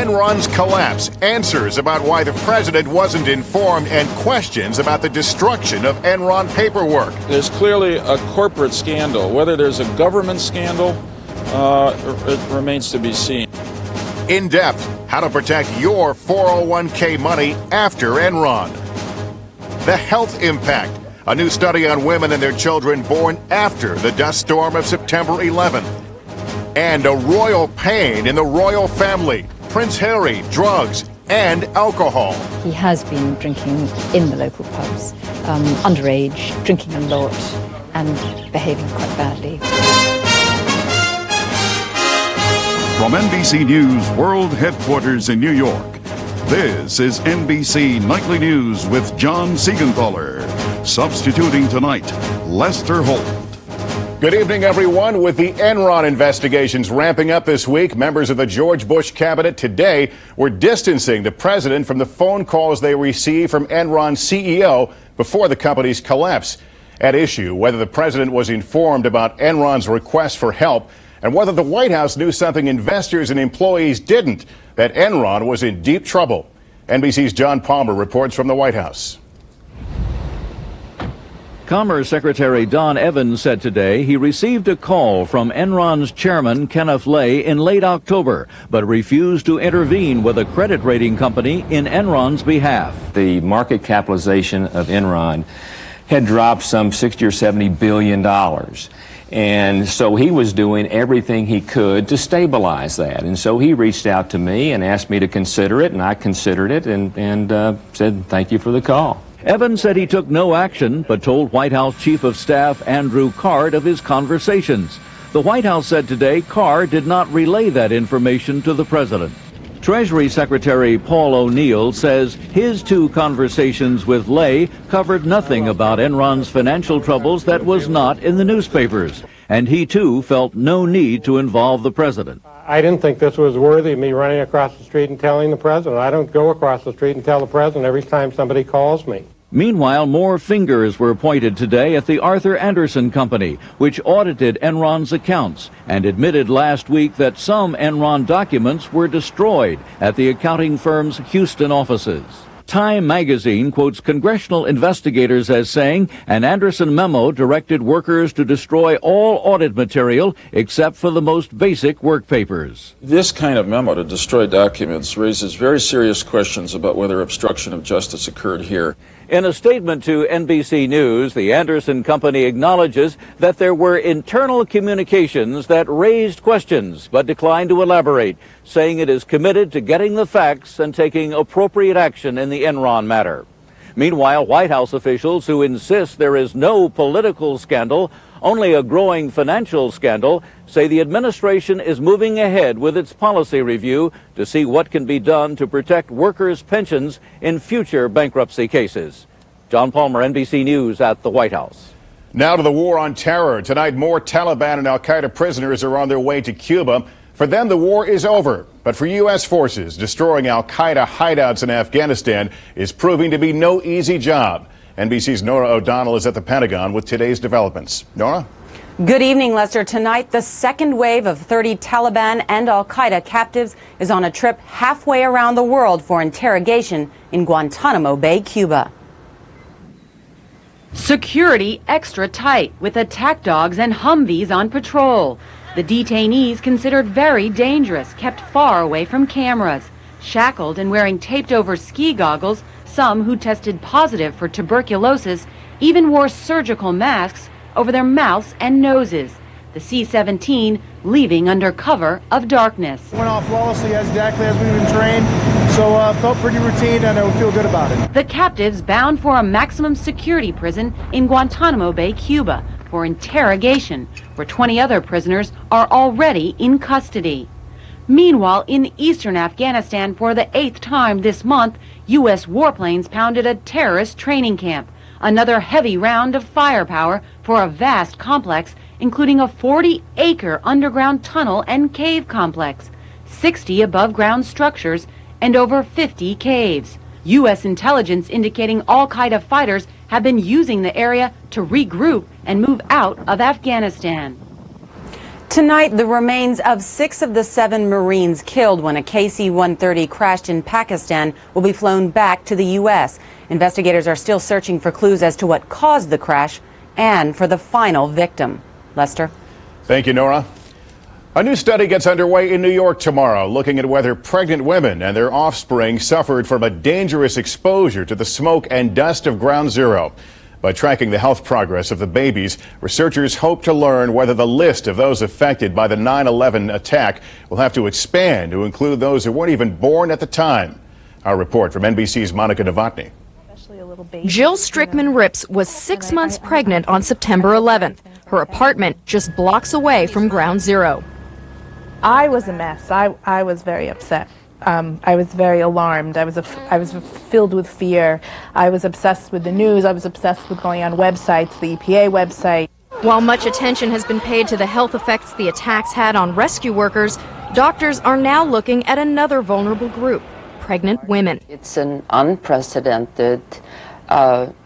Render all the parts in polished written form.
Enron's collapse, answers about why the president wasn't informed, and questions about the destruction of Enron paperwork. There's clearly a corporate scandal. Whether there's a government scandal, it remains to be seen. In depth, how to protect your 401k money after Enron. The health impact, a new study on women and their children born after the dust storm of September 11th. And a royal pain in the royal family, Prince Harry, drugs, and alcohol. He has been drinking in the local pubs, underage, drinking a lot, and behaving quite badly. From NBC News World Headquarters in New York, this is NBC Nightly News with John Siegenthaler. Substituting tonight, Lester Holt. Good evening, everyone. With the Enron investigations ramping up this week, members of the George Bush cabinet today were distancing the president from the phone calls they received from Enron's CEO before the company's collapse. At issue, whether the president was informed about Enron's request for help and whether the White House knew something investors and employees didn't, that Enron was in deep trouble. NBC's John Palmer reports from the White House. Commerce Secretary Don Evans said today he received a call from Enron's chairman, Kenneth Lay, in late October, but refused to intervene with a credit rating company in Enron's behalf. The market capitalization of Enron had dropped some $60 or $70 billion. And so he was doing everything he could to stabilize that. And so he reached out to me and asked me to consider it, and I considered it and said, thank you for the call. Evans said he took no action, but told White House Chief of Staff Andrew Card of his conversations. The White House said today Card did not relay that information to the president. Treasury Secretary Paul O'Neill says his two conversations with Lay covered nothing about Enron's financial troubles that was not in the newspapers, and he too felt no need to involve the president. I didn't think this was worthy of me running across the street and telling the president. I don't go across the street and tell the president every time somebody calls me. Meanwhile, more fingers were pointed today at the Arthur Andersen Company, which audited Enron's accounts and admitted last week that some Enron documents were destroyed at the accounting firm's Houston offices. Time magazine quotes congressional investigators as saying an Andersen memo directed workers to destroy all audit material except for the most basic work papers. This kind of memo to destroy documents raises very serious questions about whether obstruction of justice occurred here. In a statement to NBC News, the Andersen Company acknowledges that there were internal communications that raised questions but declined to elaborate, saying it is committed to getting the facts and taking appropriate action in the Enron matter. Meanwhile, White House officials who insist there is no political scandal, only a growing financial scandal, say the administration is moving ahead with its policy review to see what can be done to protect workers' pensions in future bankruptcy cases. John Palmer, NBC News at the White House. Now to the war on terror. Tonight, more Taliban and al-Qaeda prisoners are on their way to Cuba. For them, the war is over. But for U.S. forces, destroying al-Qaeda hideouts in Afghanistan is proving to be no easy job. NBC's Nora O'Donnell is at the Pentagon with today's developments. Nora? Good evening, Lester. Tonight, the second wave of 30 Taliban and al-Qaeda captives is on a trip halfway around the world for interrogation in Guantanamo Bay, Cuba. Security extra tight with attack dogs and Humvees on patrol. The detainees considered very dangerous, kept far away from cameras. Shackled and wearing taped-over ski goggles, some who tested positive for tuberculosis even wore surgical masks over their mouths and noses. The C-17 leaving under cover of darkness. Went off flawlessly exactly as we've been trained, so felt pretty routine and I feel good about it. The captives bound for a maximum security prison in Guantanamo Bay, Cuba, for interrogation, where 20 other prisoners are already in custody. Meanwhile, in eastern Afghanistan, for the 8th time this month, U.S. warplanes pounded a terrorist training camp. Another heavy round of firepower for a vast complex, including a 40-acre underground tunnel and cave complex, 60 above-ground structures, and over 50 caves. U.S. intelligence indicating al-Qaeda fighters have been using the area to regroup and move out of Afghanistan. Tonight, the remains of 6 of the 7 Marines killed when a KC-130 crashed in Pakistan will be flown back to the U.S. Investigators are still searching for clues as to what caused the crash and for the final victim. Lester? Thank you, Nora. A new study gets underway in New York tomorrow, looking at whether pregnant women and their offspring suffered from a dangerous exposure to the smoke and dust of Ground Zero. By tracking the health progress of the babies, researchers hope to learn whether the list of those affected by the 9/11 attack will have to expand to include those who weren't even born at the time. Our report from NBC's Monica Novotny. Jill Strickman Rips was 6 months pregnant on September 11th. Her apartment just blocks away from Ground Zero. I was a mess. I was very upset. I was very alarmed. I was filled with fear. I was obsessed with the news. I was obsessed with going on websites, the EPA website. While much attention has been paid to the health effects the attacks had on rescue workers, doctors are now looking at another vulnerable group, pregnant women. It's an unprecedented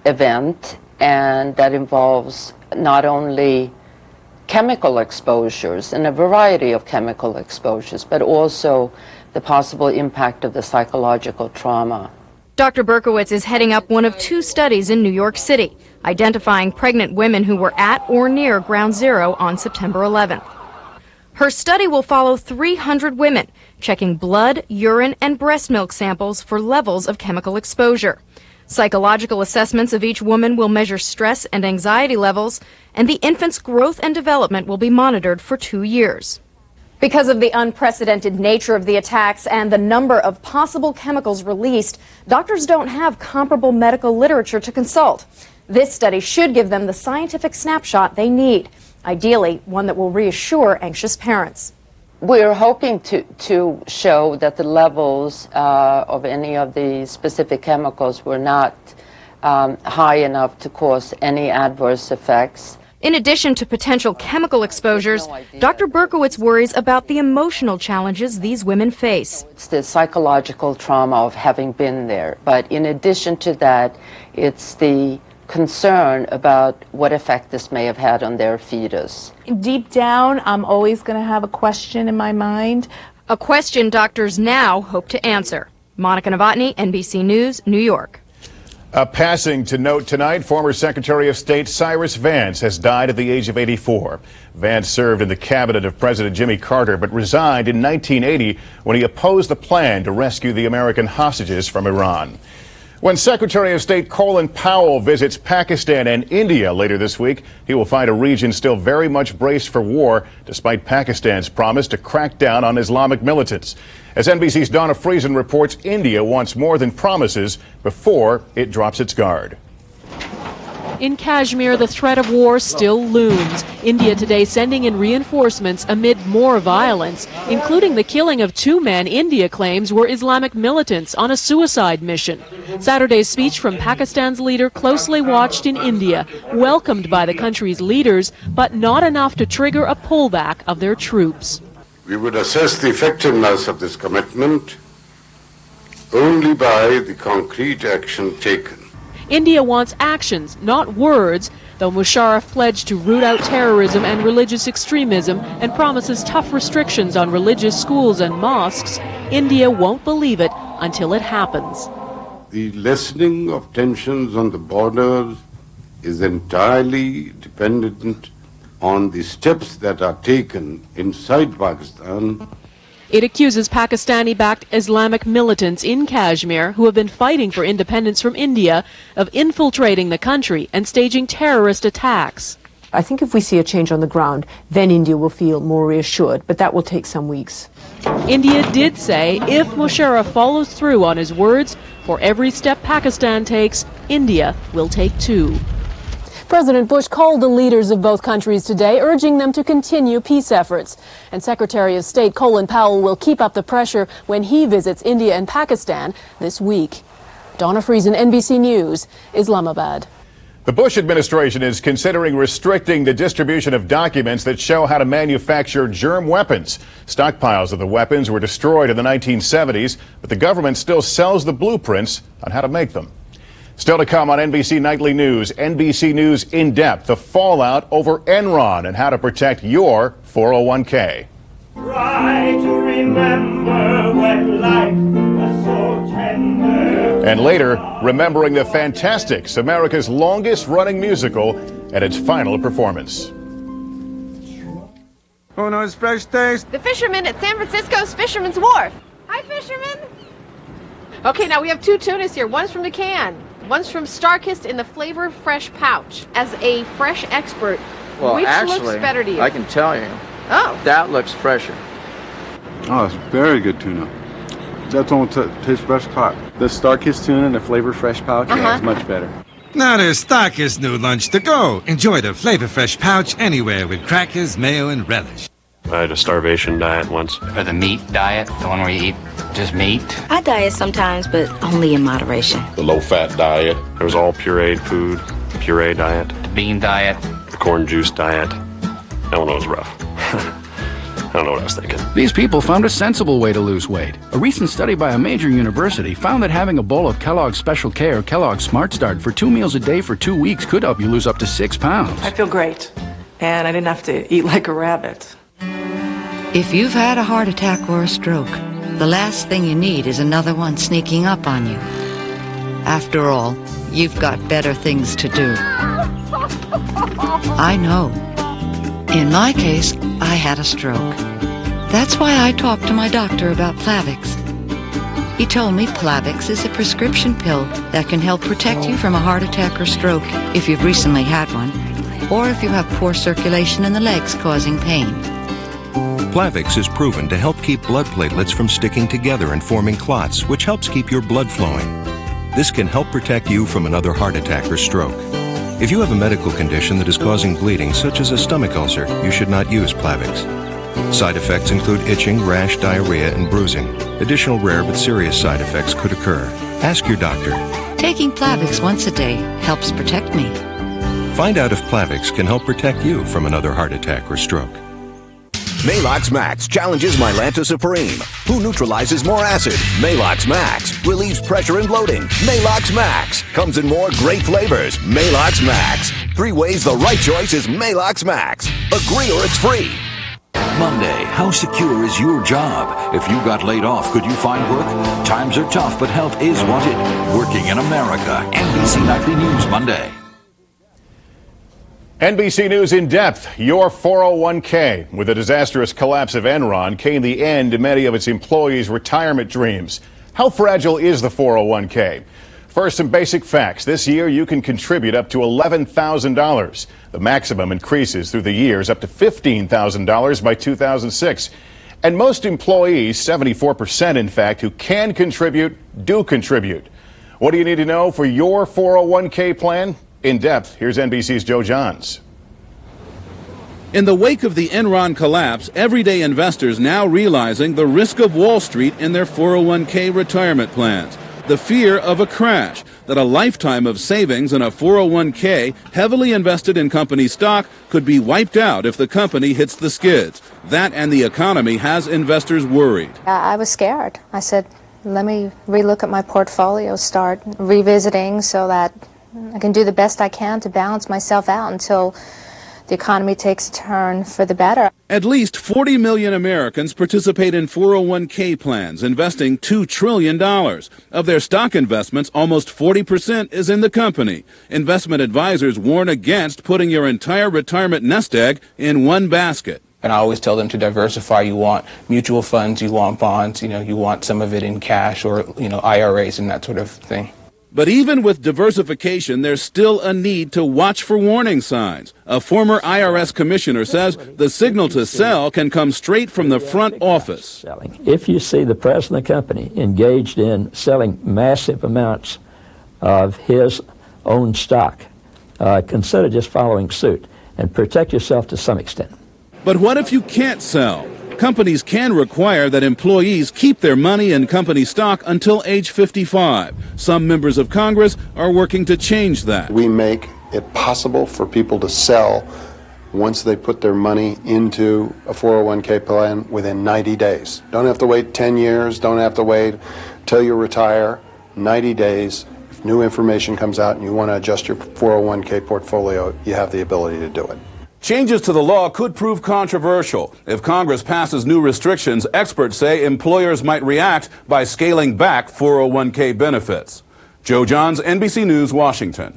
event, and that involves not only chemical exposures and a variety of chemical exposures, but also the possible impact of the psychological trauma. Dr. Berkowitz is heading up one of 2 studies in New York City, identifying pregnant women who were at or near Ground Zero on September 11th. Her study will follow 300 women, checking blood, urine, and breast milk samples for levels of chemical exposure. Psychological assessments of each woman will measure stress and anxiety levels, and the infant's growth and development will be monitored for 2 years. Because of the unprecedented nature of the attacks and the number of possible chemicals released, doctors don't have comparable medical literature to consult. This study should give them the scientific snapshot they need, ideally one that will reassure anxious parents. We're hoping to show that the levels of any of the specific chemicals were not high enough to cause any adverse effects. In addition to potential chemical exposures, Dr. Berkowitz worries about the emotional challenges these women face. It's the psychological trauma of having been there. But in addition to that, it's the concern about what effect this may have had on their fetus. Deep down, I'm always going to have a question in my mind. A question doctors now hope to answer. Monica Novotny, NBC News, New York. A passing to note tonight, former Secretary of State Cyrus Vance has died at the age of 84. Vance served in the cabinet of President Jimmy Carter, but resigned in 1980 when he opposed the plan to rescue the American hostages from Iran. When Secretary of State Colin Powell visits Pakistan and India later this week, he will find a region still very much braced for war, despite Pakistan's promise to crack down on Islamic militants. As NBC's Donna Friesen reports, India wants more than promises before it drops its guard. In Kashmir, the threat of war still looms. India today sending in reinforcements amid more violence, including the killing of 2 men India claims were Islamic militants on a suicide mission. Saturday's speech from Pakistan's leader closely watched in India, welcomed by the country's leaders, but not enough to trigger a pullback of their troops. We would assess the effectiveness of this commitment only by the concrete action taken. India wants actions, not words, though Musharraf pledged to root out terrorism and religious extremism and promises tough restrictions on religious schools and mosques. India won't believe it until it happens. The lessening of tensions on the borders is entirely dependent on the steps that are taken inside Pakistan. It accuses Pakistani-backed Islamic militants in Kashmir, who have been fighting for independence from India, of infiltrating the country and staging terrorist attacks. I think if we see a change on the ground, then India will feel more reassured, but that will take some weeks. India did say if Musharraf follows through on his words, for every step Pakistan takes, India will take 2. President Bush called the leaders of both countries today, urging them to continue peace efforts. And Secretary of State Colin Powell will keep up the pressure when he visits India and Pakistan this week. Donna Friesen, NBC News, Islamabad. The Bush administration is considering restricting the distribution of documents that show how to manufacture germ weapons. Stockpiles of the weapons were destroyed in the 1970s, but the government still sells the blueprints on how to make them. Still to come on NBC Nightly News, NBC News In Depth, the fallout over Enron and how to protect your 401k. Try to remember when life was so tender. And later, remembering the Fantastics, America's longest-running musical, and its final performance. Who knows fresh taste? The fishermen at San Francisco's Fisherman's Wharf. Hi, fishermen. Okay, now we have two tunas here. One's from the can. One's from Starkist in the Flavor Fresh pouch. As a fresh expert, which looks better to you? I can tell you. Oh. That looks fresher. Oh, it's very good tuna. That's one tastes best caught. The Starkist tuna in the Flavor Fresh pouch is much better. Now there's Starkist new lunch to go. Enjoy the Flavor Fresh pouch anywhere with crackers, mayo, and relish. I had a starvation diet once. Or the meat diet, the one where you eat just meat. I diet sometimes, but only in moderation. The low-fat diet. It was all pureed food, puree diet. The bean diet. The corn juice diet. That one was rough. I don't know what I was thinking. These people found a sensible way to lose weight. A recent study by a major university found that having a bowl of Kellogg's Special K or Kellogg's Smart Start for 2 meals a day for 2 weeks could help you lose up to 6 pounds. I feel great, and I didn't have to eat like a rabbit. If you've had a heart attack or a stroke, the last thing you need is another one sneaking up on you. After all, you've got better things to do. I know. In my case, I had a stroke. That's why I talked to my doctor about Plavix. He told me Plavix is a prescription pill that can help protect you from a heart attack or stroke if you've recently had one, or if you have poor circulation in the legs causing pain. Plavix is proven to help keep blood platelets from sticking together and forming clots, which helps keep your blood flowing. This can help protect you from another heart attack or stroke. If you have a medical condition that is causing bleeding, such as a stomach ulcer, you should not use Plavix. Side effects include itching, rash, diarrhea, and bruising. Additional rare but serious side effects could occur. Ask your doctor. Taking Plavix once a day helps protect me. Find out if Plavix can help protect you from another heart attack or stroke. Maalox Max challenges Mylanta Supreme. Who neutralizes more acid? Maalox Max relieves pressure and bloating. Maalox Max comes in more great flavors. Maalox Max. 3 ways the right choice is Maalox Max. Agree or it's free. Monday, how secure is your job? If you got laid off, could you find work? Times are tough, but help is wanted. Working in America. NBC Nightly News Monday. NBC News In Depth, your 401k. With the disastrous collapse of Enron came the end to many of its employees' retirement dreams. How fragile is the 401k? First, some basic facts. This year, you can contribute up to $11,000. The maximum increases through the years up to $15,000 by 2006. And most employees, 74% in fact, who can contribute, do contribute. What do you need to know for your 401k plan? In Depth, here's NBC's Joe Johns. In the wake of the Enron collapse, everyday investors now realizing the risk of Wall Street in their 401k retirement plans. The fear of a crash, that a lifetime of savings in a 401k heavily invested in company stock could be wiped out if the company hits the skids. That and the economy has investors worried. I was scared. I said, let me relook at my portfolio, start revisiting so that I can do the best I can to balance myself out until the economy takes a turn for the better. At least 40 million Americans participate in 401k plans, investing $2 trillion. Of their stock investments, almost 40% is in the company. Investment advisors warn against putting your entire retirement nest egg in one basket. And I always tell them to diversify. You want mutual funds, you want bonds, you want some of it in cash or, IRAs and that sort of thing. But even with diversification, there's still a need to watch for warning signs. A former IRS commissioner says the signal to sell can come straight from the front office. If you see the president of the company engaged in selling massive amounts of his own stock, consider just following suit and protect yourself to some extent. But what if you can't sell? Companies can require that employees keep their money in company stock until age 55. Some members of Congress are working to change that. We make it possible for people to sell once they put their money into a 401k plan within 90 days. Don't have to wait 10 years, don't have to wait till you retire. 90 days. If new information comes out and you want to adjust your 401k portfolio, you have the ability to do it. Changes to the law could prove controversial. If Congress passes new restrictions, experts say employers might react by scaling back 401k benefits. Joe Johns, NBC News, Washington.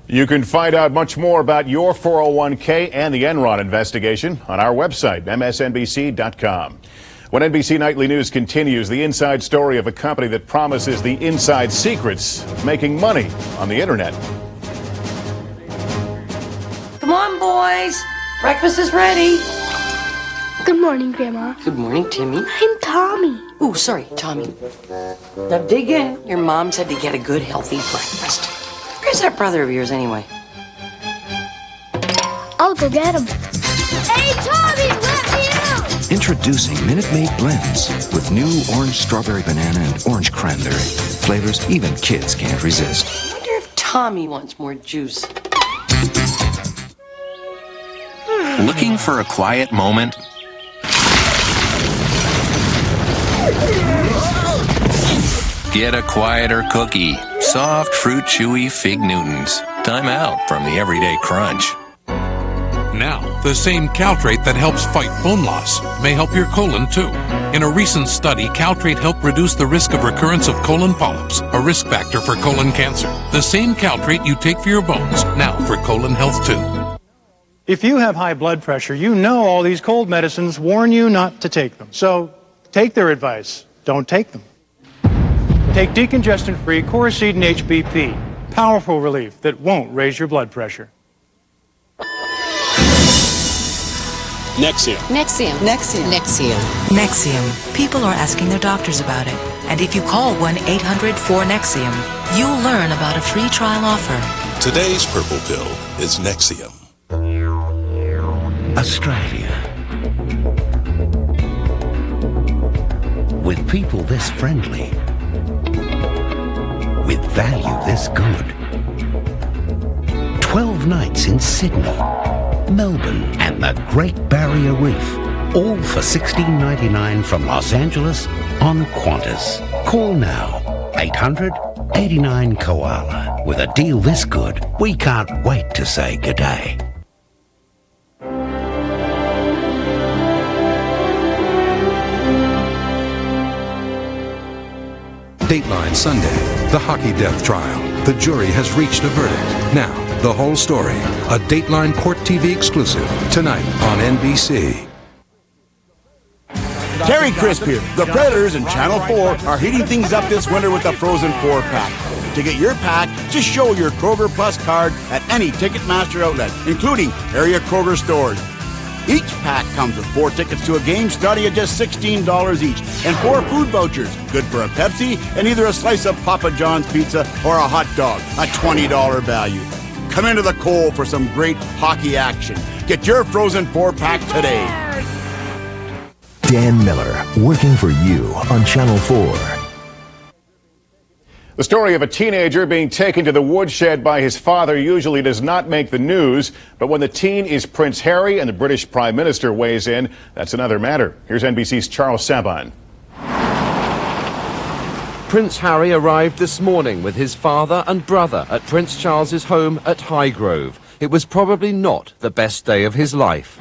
You can find out much more about your 401k and the Enron investigation on our website, msnbc.com. When NBC Nightly News continues, the inside story of a company that promises the inside secrets of making money on the internet. Come on, boys. Breakfast is ready. Good morning, Grandma. Good morning, Timmy. I'm Tommy. Oh, sorry, Tommy. Now dig in. Your mom said to get a good, healthy breakfast. Where's that brother of yours, anyway? I'll go get him. Hey, Tommy, let me out! Introducing Minute Maid Blends with new orange strawberry banana and orange cranberry. Flavors even kids can't resist. I wonder if Tommy wants more juice. Looking for a quiet moment? Get a quieter cookie. Soft, fruit chewy Fig Newtons. Time out from the everyday crunch. Now, the same caltrate that helps fight bone loss may help your colon too. In a recent study, caltrate helped reduce the risk of recurrence of colon polyps, a risk factor for colon cancer. The same caltrate you take for your bones, now for colon health too. If you have high blood pressure, you know all these cold medicines warn you not to take them. So take their advice. Don't take them. Take decongestant-free Coricidin HBP. Powerful relief that won't raise your blood pressure. Nexium. Nexium. Nexium. Nexium. Nexium. People are asking their doctors about it. And if you call 1-800-4-NEXIUM, you'll learn about a free trial offer. Today's purple pill is Nexium. Australia. With people this friendly, with value this good. 12 nights in Sydney, Melbourne and the Great Barrier Reef. All for $16.99 from Los Angeles on Qantas. Call now. 800-89-KOALA. With a deal this good, we can't wait to say g'day. Dateline Sunday, the hockey death trial. The jury has reached a verdict. Now, the whole story. A Dateline Court TV exclusive. Tonight on NBC. Terry Crisp here. The Predators and Channel 4 are heating things up this winter with the Frozen 4 pack. To get your pack, just show your Kroger Plus card at any Ticketmaster outlet, including area Kroger stores. Each pack comes with 4 tickets to a game starting at just $16 each, and 4 food vouchers, good for a Pepsi and either a slice of Papa John's pizza or a hot dog, a $20 value. Come into the Coal for some great hockey action. Get your Frozen 4-pack today. Dan Miller, working for you on Channel 4. The story of a teenager being taken to the woodshed by his father usually does not make the news, but when the teen is Prince Harry and the British Prime Minister weighs in, that's another matter. Here's NBC's Charles Saban. Prince Harry arrived this morning with his father and brother at Prince Charles's home at Highgrove. It was probably not the best day of his life.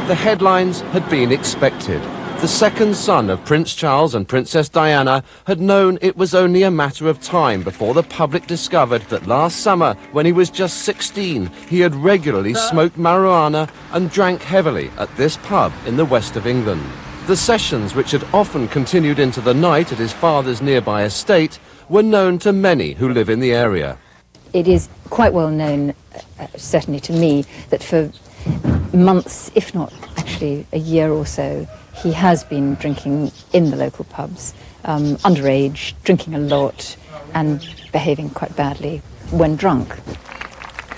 The headlines had been expected. The second son of Prince Charles and Princess Diana had known it was only a matter of time before the public discovered that last summer, when he was just 16, he had regularly smoked marijuana and drank heavily at this pub in the west of England. The sessions, which had often continued into the night at his father's nearby estate, were known to many who live in the area. It is quite well known, certainly to me, that for months, if not actually a year or so, he has been drinking in the local pubs, underage, drinking a lot, and behaving quite badly when drunk.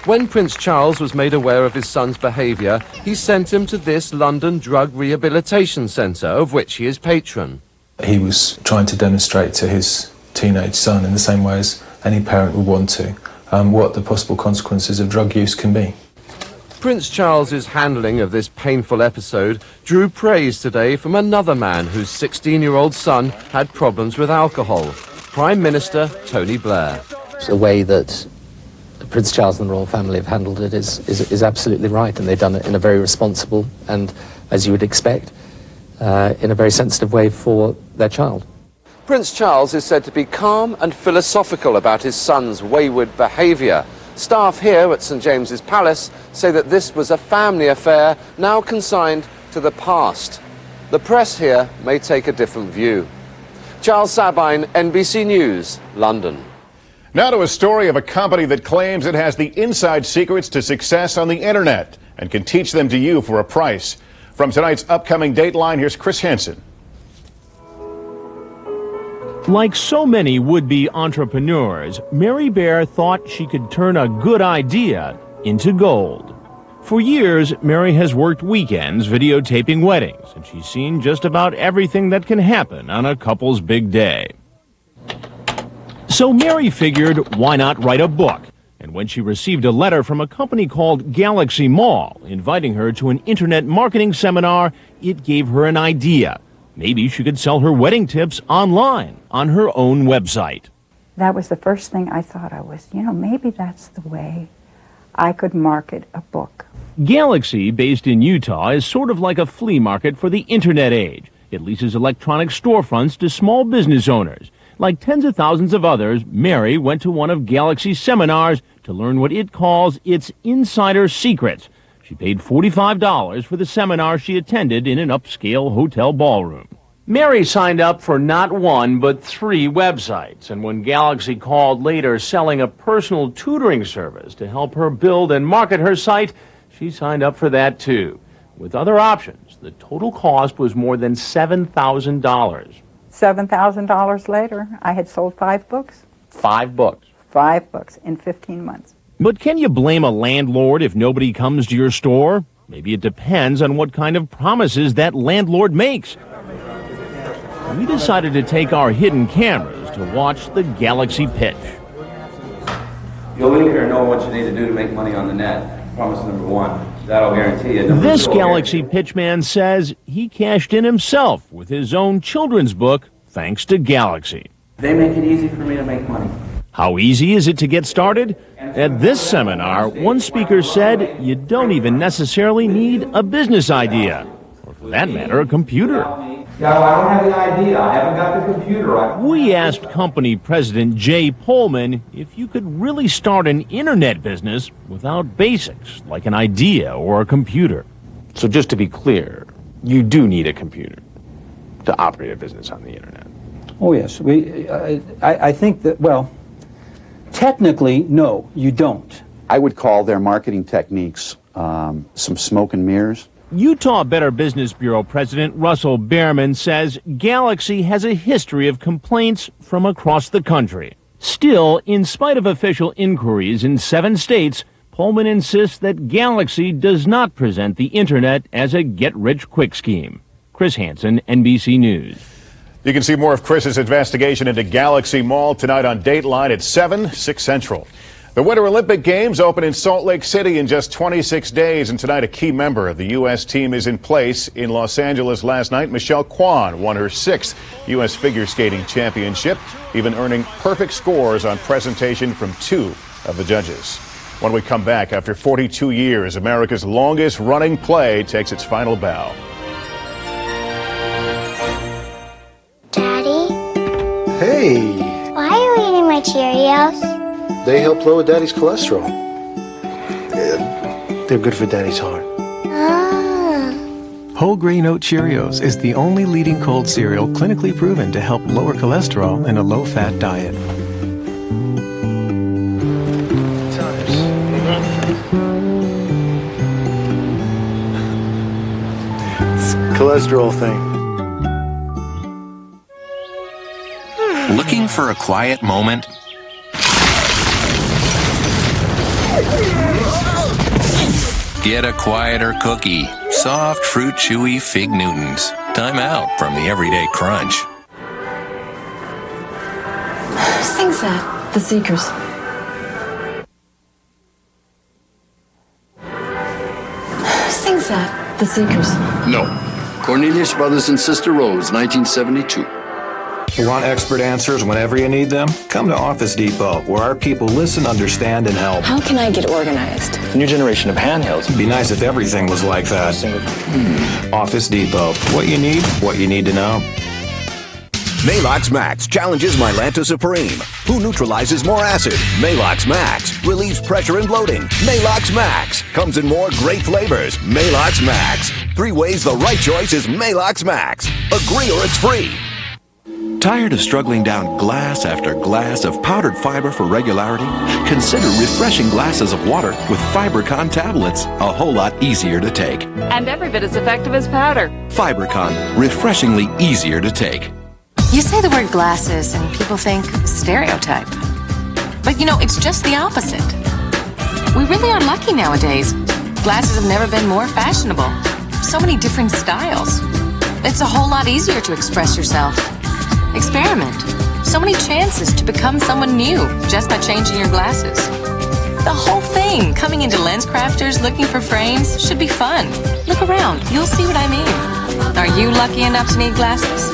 When Prince Charles was made aware of his son's behaviour, he sent him to this London drug rehabilitation centre, of which he is patron. He was trying to demonstrate to his teenage son, in the same way as any parent would want to, what the possible consequences of drug use can be. Prince Charles's handling of this painful episode drew praise today from another man whose 16-year-old son had problems with alcohol, Prime Minister Tony Blair. The way that Prince Charles and the royal family have handled it is absolutely right, and they've done it in a very responsible and, as you would expect, in a very sensitive way for their child. Prince Charles is said to be calm and philosophical about his son's wayward behaviour. Staff here at St James's Palace say that this was a family affair now consigned to the past. The press here may take a different view. Charles Sabine, NBC News, London. Now to a story of a company that claims it has the inside secrets to success on the internet and can teach them to you for a price. From tonight's upcoming Dateline, here's Chris Hansen. Like so many would-be entrepreneurs, Mary Bear thought she could turn a good idea into gold. For years, Mary has worked weekends videotaping weddings, and she's seen just about everything that can happen on a couple's big day. So Mary figured, why not write a book? And when she received a letter from a company called Galaxy Mall inviting her to an internet marketing seminar, it gave her an idea. Maybe she could sell her wedding tips online on her own website. That was the first thing I thought I was, maybe that's the way I could market a book. Galaxy, based in Utah, is sort of like a flea market for the internet age. It leases electronic storefronts to small business owners. Like tens of thousands of others, Mary went to one of Galaxy's seminars to learn what it calls its insider secrets. She paid $45 for the seminar she attended in an upscale hotel ballroom. Mary signed up for not one, but 3 websites, and when Galaxy called later selling a personal tutoring service to help her build and market her site, she signed up for that too. With other options, the total cost was more than $7,000. $7,000 later, I had sold 5 books. 5 books. 5 books in 15 months. But can you blame a landlord if nobody comes to your store? Maybe it depends on what kind of promises that landlord makes. We decided to take our hidden cameras to watch the Galaxy pitch. You'll leave here knowing what you need to do to make money on the net. Promise number 1. That'll guarantee you. This Galaxy pitchman says he cashed in himself with his own children's book thanks to Galaxy. They make it easy for me to make money. How easy is it to get started? At this seminar, one speaker said you don't even necessarily need a business idea, or for that matter, a computer. Yeah, I don't have the idea. I haven't got the computer. We asked company president Jay Pullman if you could really start an internet business without basics, like an idea or a computer. So just to be clear, you do need a computer to operate a business on the internet. Oh, yes. I think that, well, technically, no, you don't. I would call their marketing techniques some smoke and mirrors. Utah Better Business Bureau President Russell Behrman says Galaxy has a history of complaints from across the country. Still, in spite of official inquiries in 7 states, Pullman insists that Galaxy does not present the internet as a get-rich-quick scheme. Chris Hansen, NBC News. You can see more of Chris's investigation into Galaxy Mall tonight on Dateline at 7, 6 Central. The Winter Olympic Games open in Salt Lake City in just 26 days, and tonight a key member of the U.S. team is in place. In Los Angeles last night, Michelle Kwan won her 6th U.S. figure skating championship, even earning perfect scores on presentation from 2 of the judges. When we come back, after 42 years, America's longest running play takes its final bow. Daddy? Hey! Why are you eating my Cheerios? They help lower Daddy's cholesterol. They're good for Daddy's heart. Whole grain oat Cheerios is the only leading cold cereal clinically proven to help lower cholesterol in a low-fat diet. It's a cholesterol thing. Looking for a quiet moment? Get a quieter cookie. Soft, fruit, chewy Fig Newtons. Time out from the everyday crunch. Who sings that? The Seekers. Who sings that? The Seekers. No. Cornelius Brothers and Sister Rose, 1972. You want expert answers whenever you need them? Come to Office Depot, where our people listen, understand, and help. How can I get organized? The new generation of handhelds. It'd be nice if everything was like that. Office Depot. What you need to know. Maalox Max challenges Mylanta Supreme. Who neutralizes more acid? Maalox Max. Relieves pressure and bloating. Maalox Max. Comes in more great flavors. Maalox Max. 3 ways the right choice is Maalox Max. Agree or it's free. Tired of struggling down glass after glass of powdered fiber for regularity? Consider refreshing glasses of water with FiberCon tablets. A whole lot easier to take. And every bit as effective as powder. FiberCon, refreshingly easier to take. You say the word glasses and people think stereotype. But you know, it's just the opposite. We really are lucky nowadays. Glasses have never been more fashionable. So many different styles. It's a whole lot easier to express yourself. Experiment. So many chances to become someone new just by changing your glasses. The whole thing, coming into lens crafters looking for frames, should be fun. Look around, you'll see what I mean. Are you lucky enough to need glasses?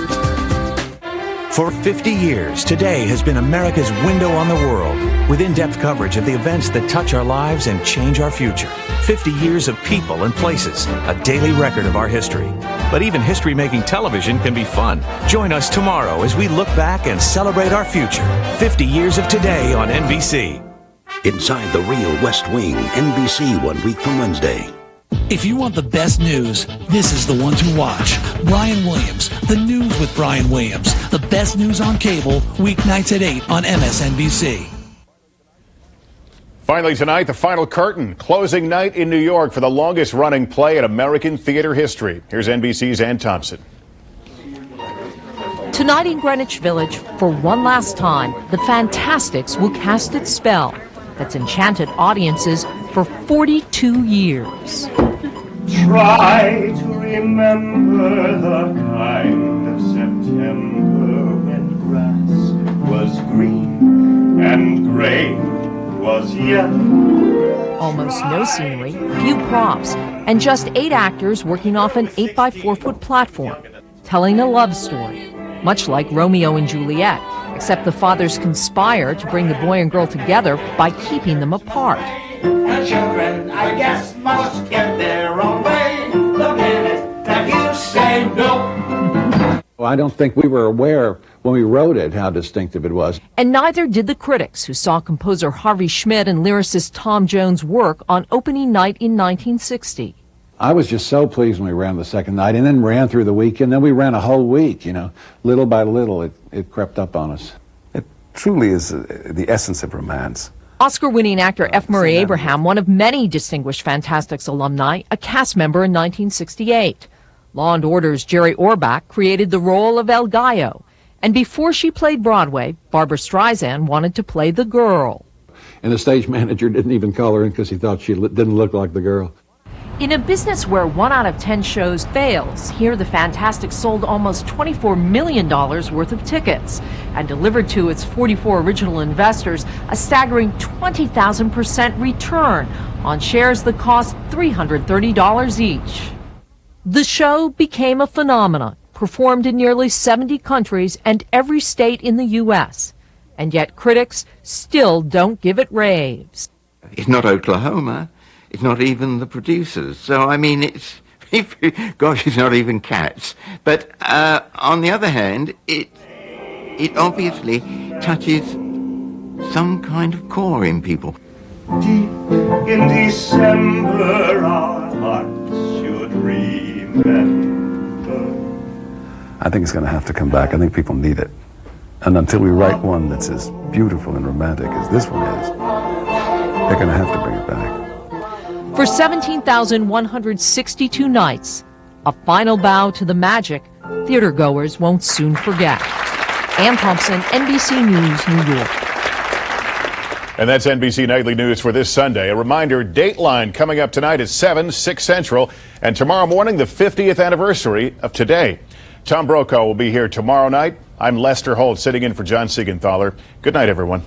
For 50 years, Today has been America's window on the world, with in-depth coverage of the events that touch our lives and change our future. 50 years of people and places, a daily record of our history. But even history-making television can be fun. Join us tomorrow as we look back and celebrate our future. 50 years of Today on NBC. Inside the real West Wing, NBC 1 week from Wednesday. If you want the best news, this is the one to watch. Brian Williams, The News with Brian Williams. The best news on cable, weeknights at 8 on MSNBC. Finally tonight, the final curtain. Closing night in New York for the longest running play in American theater history. Here's NBC's Ann Thompson. Tonight in Greenwich Village, for one last time, the Fantastics will cast its spell that's enchanted audiences for 42 years. Try to remember the kind of September when grass was green and gray was yellow. Almost no scenery, few props, and just 8 actors working off an 8x4-foot platform, telling a love story, much like Romeo and Juliet, except the fathers conspire to bring the boy and girl together by keeping them apart. And children, I guess, must get their own way the minute that you say no. Well, I don't think we were aware when we wrote it how distinctive it was. And neither did the critics, who saw composer Harvey Schmidt and lyricist Tom Jones work on opening night in 1960. I was just so pleased when we ran the second night, and then ran through the week, and then we ran a whole week, you know. Little by little, it crept up on us. It truly is the essence of romance. Oscar-winning actor F. Murray Abraham, one of many distinguished Fantastics alumni, a cast member in 1968. Law & Order's Jerry Orbach created the role of El Gallo. And before she played Broadway, Barbra Streisand wanted to play the girl. And the stage manager didn't even call her in because he thought she didn't look like the girl. In a business where 1 out of 10 shows fails, here the Fantastics sold almost $24 million worth of tickets and delivered to its 44 original investors a staggering 20,000% return on shares that cost $330 each. The show became a phenomenon, performed in nearly 70 countries and every state in the U.S., and yet critics still don't give it raves. It's not Oklahoma. It's not even the producers. So, I mean, it's, gosh, it's not even Cats. But on the other hand, it obviously touches some kind of core in people. Deep in December, our hearts should remember. I think it's going to have to come back. I think people need it. And until we write one that's as beautiful and romantic as this one is, they're going to have to bring it back. For 17,162 nights, a final bow to the magic theatergoers won't soon forget. Ann Thompson, NBC News, New York. And that's NBC Nightly News for this Sunday. A reminder, Dateline coming up tonight at 7, 6 Central, and tomorrow morning, the 50th anniversary of Today. Tom Brokaw will be here tomorrow night. I'm Lester Holt, sitting in for John Siegenthaler. Good night, everyone.